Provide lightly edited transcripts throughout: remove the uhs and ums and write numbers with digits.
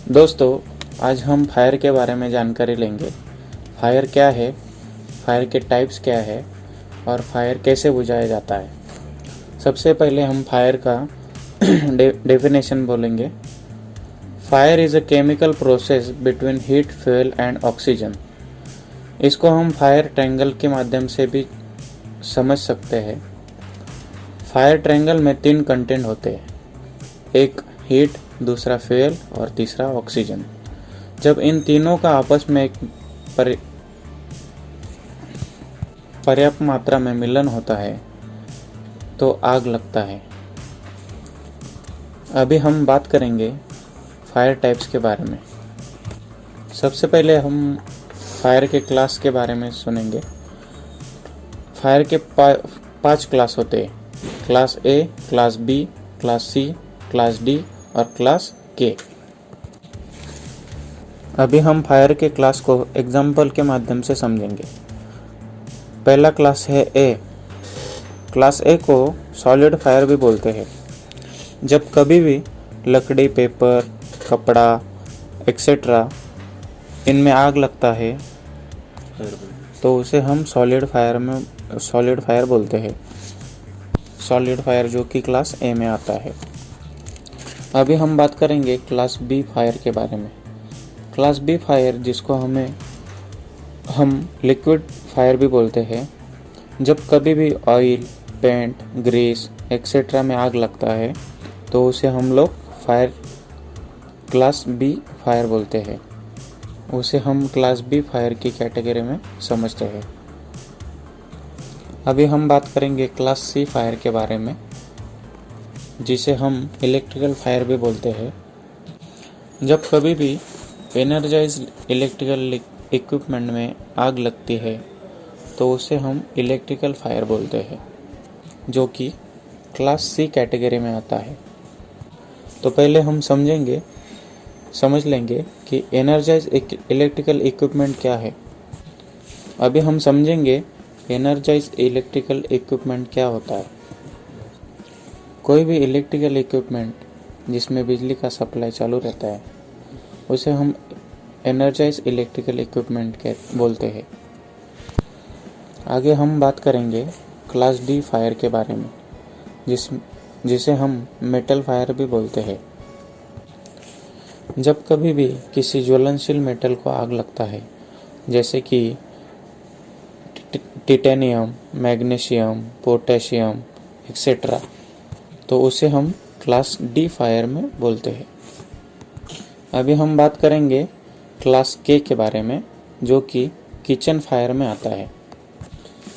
दोस्तों, आज हम फायर के बारे में जानकारी लेंगे। फायर क्या है, फायर के टाइप्स क्या है और फायर कैसे बुझाया जाता है। सबसे पहले हम फायर का डेफिनेशन बोलेंगे। Fire is a chemical process between heat, fuel and oxygen. इसको हम फायर ट्रायंगल के माध्यम से भी समझ सकते हैं। फायर ट्रायंगल में 3 कंटेंट होते हैं, एक हीट, दूसरा फ्यूल और तीसरा ऑक्सीजन। जब इन तीनों का आपस में एक पर्याप्त मात्रा में मिलन होता है तो आग लगता है। अभी हम बात करेंगे फायर टाइप्स के बारे में। सबसे पहले हम फायर के क्लास के बारे में सुनेंगे। फायर के 5 क्लास होते हैं, class A, class B, class C, class D और क्लास के। अभी हम फायर के क्लास को एग्जाम्पल के माध्यम से समझेंगे। पहला क्लास है ए। क्लास ए को सॉलिड फायर भी बोलते हैं। जब कभी भी लकड़ी, पेपर, कपड़ा एक्सेट्रा इनमें आग लगता है तो उसे हम सॉलिड फायर बोलते हैं। सॉलिड फायर जो कि क्लास ए में आता है। अभी हम बात करेंगे क्लास बी फायर के बारे में। क्लास बी फायर जिसको हम लिक्विड फायर भी बोलते हैं। जब कभी भी ऑयल, पेंट, ग्रीस एक्सेट्रा में आग लगता है तो उसे हम लोग क्लास बी फायर बोलते हैं। उसे हम क्लास बी फायर की कैटेगरी में समझते हैं। अभी हम बात करेंगे क्लास सी फायर के बारे में, जिसे हम इलेक्ट्रिकल फायर भी बोलते हैं। जब कभी भी एनर्जाइज इलेक्ट्रिकल इक्विपमेंट में आग लगती है तो उसे हम इलेक्ट्रिकल फायर बोलते हैं, जो कि क्लास सी कैटेगरी में आता है। तो पहले हम समझ लेंगे कि एनर्जाइज इलेक्ट्रिकल इक्विपमेंट क्या है। अभी हम समझेंगे एनर्जाइज इलेक्ट्रिकल इक्विपमेंट क्या होता है। कोई भी इलेक्ट्रिकल इक्विपमेंट जिसमें बिजली का सप्लाई चालू रहता है उसे हम एनर्जाइज इलेक्ट्रिकल इक्विपमेंट बोलते हैं। आगे हम बात करेंगे क्लास डी फायर के बारे में, जिसे हम मेटल फायर भी बोलते हैं। जब कभी भी किसी ज्वलनशील मेटल को आग लगता है, जैसे कि टिटेनियम, मैग्नीशियम, पोटेशियम एक्सेट्रा, तो उसे हम क्लास डी फायर में बोलते हैं। अभी हम बात करेंगे क्लास के बारे में, जो कि किचन फायर में आता है।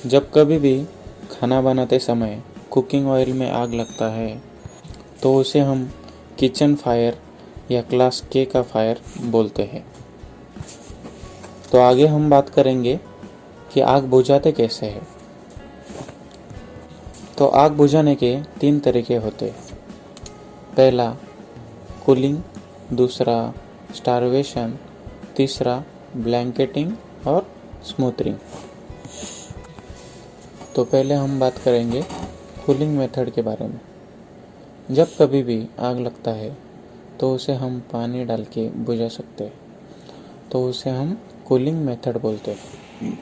जब कभी भी खाना बनाते समय कुकिंग ऑयल में आग लगता है तो उसे हम किचन फायर या क्लास के का फायर बोलते हैं। तो आगे हम बात करेंगे कि आग बुझाते कैसे हैं। तो आग बुझाने के 3 तरीके होते हैं। पहला कूलिंग, दूसरा स्टारवेशन, तीसरा ब्लैंकेटिंग और स्मूथरिंग। तो पहले हम बात करेंगे कूलिंग मेथड के बारे में। जब कभी भी आग लगता है तो उसे हम पानी डाल के बुझा सकते हैं, तो उसे हम कूलिंग मेथड बोलते हैं।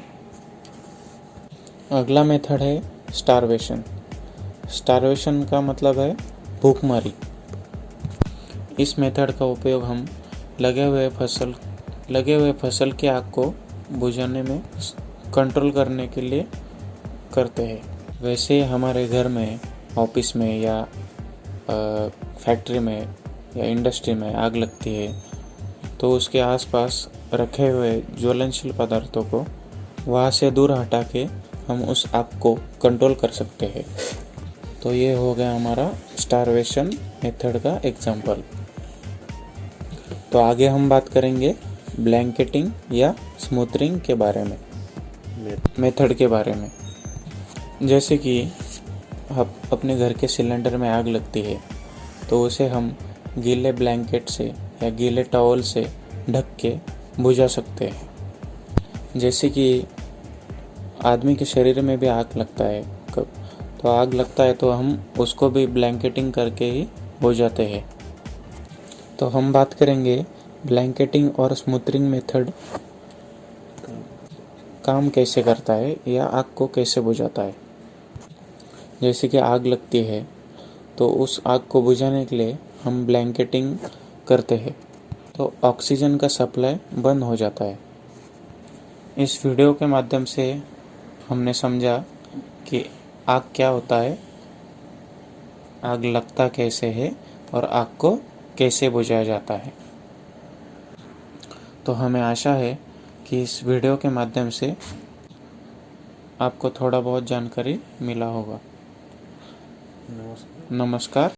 अगला मेथड है स्टारवेशन। स्टारवेशन का मतलब है भूखमरी। इस मेथड का उपयोग हम लगे हुए फसल की आग को बुझाने में कंट्रोल करने के लिए करते हैं। वैसे हमारे घर में, ऑफिस में या फैक्ट्री में या इंडस्ट्री में आग लगती है तो उसके आसपास रखे हुए ज्वलनशील पदार्थों को वहाँ से दूर हटा के हम उस आग को कंट्रोल कर सकते हैं। तो ये हो गया हमारा स्टारवेशन मेथड का एग्जाम्पल। तो आगे हम बात करेंगे ब्लैंकेटिंग या स्मूथरिंग के बारे में, मेथड के बारे में। जैसे कि अपने घर के सिलेंडर में आग लगती है तो उसे हम गीले ब्लैंकेट से या गीले टॉवल से ढक के बुझा सकते हैं। जैसे कि आदमी के शरीर में भी आग लगता है, तो आग लगता है तो हम उसको भी ब्लैंकेटिंग करके ही बुझाते हैं। तो हम बात करेंगे ब्लैंकेटिंग और स्मूथरिंग मेथड काम कैसे करता है या आग को कैसे बुझाता है। जैसे कि आग लगती है तो उस आग को बुझाने के लिए हम ब्लैंकेटिंग करते हैं तो ऑक्सीजन का सप्लाई बंद हो जाता है। इस वीडियो के माध्यम से हमने समझा कि आग क्या होता है, आग लगता कैसे है और आग को कैसे बुझाया जाता है। तो हमें आशा है कि इस वीडियो के माध्यम से आपको थोड़ा बहुत जानकारी मिला होगा। नमस्कार।